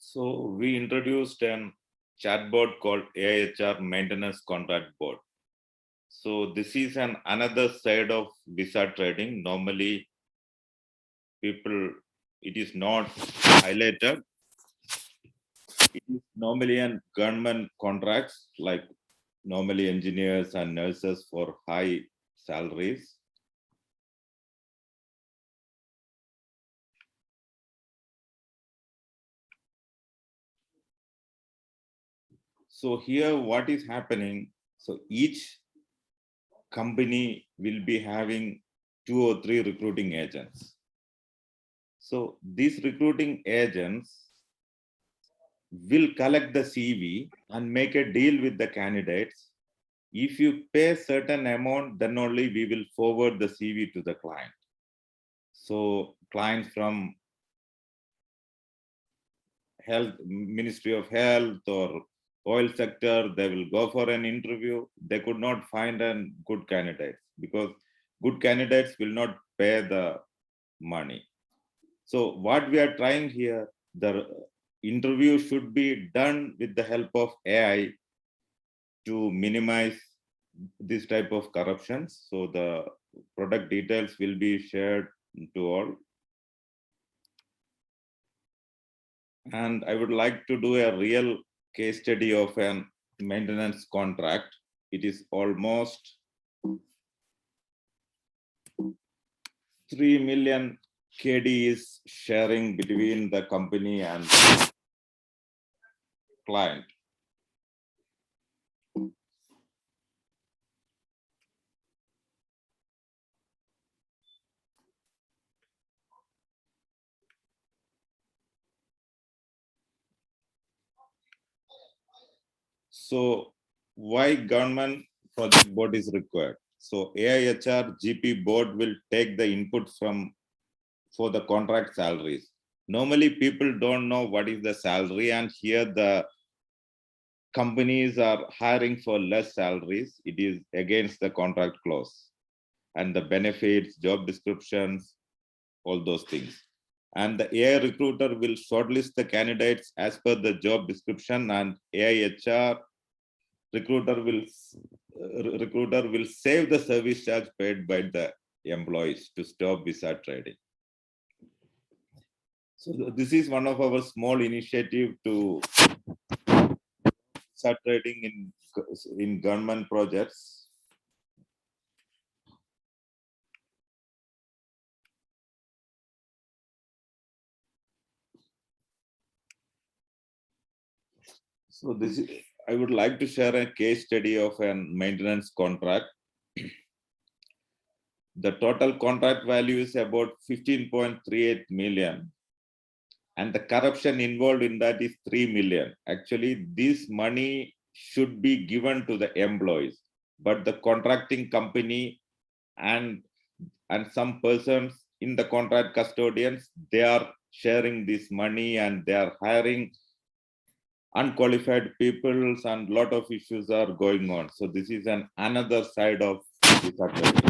So we introduced an chatbot called AIHR Maintenance Contract Bot. So this is another side of visa trading. Normally, people, it is not highlighted. It is normally in government contracts, like normally engineers and nurses for high salaries. So here, what is happening? So each company will be having 2 or 3 recruiting agents. So these recruiting agents will collect the CV and make a deal with the candidates. If you pay certain amount, then only we will forward the CV to the client. So clients from health, Ministry of Health or oil sector, they will go for an interview. They could not find a good candidates because good candidates will not pay the money. So what we are trying here, the interview should be done with the help of AI to minimize this type of corruptions. So the product details will be shared to all. And I would like to do a real case study of an maintenance contract. It is almost 3 million KD is sharing between the company and client. So why government project board is required? So AIHR GP board will take the input for the contract salaries. Normally people don't know what is the salary, and here the companies are hiring for less salaries. It is against the contract clause and the benefits, job descriptions, all those things. And the AI recruiter will shortlist the candidates as per the job description, and AIHR recruiter will save the service charge paid by the employees to stop visa trading. So this is one of our small initiative to start trading in government projects. So this is, I would like to share a case study of a maintenance contract. The total contract value is about 15.38 million. And the corruption involved in that is 3 million. Actually, this money should be given to the employees, but the contracting company and some persons in the contract custodians, they are sharing this money and they are hiring unqualified people, and a lot of issues are going on. So this is another side of this activity.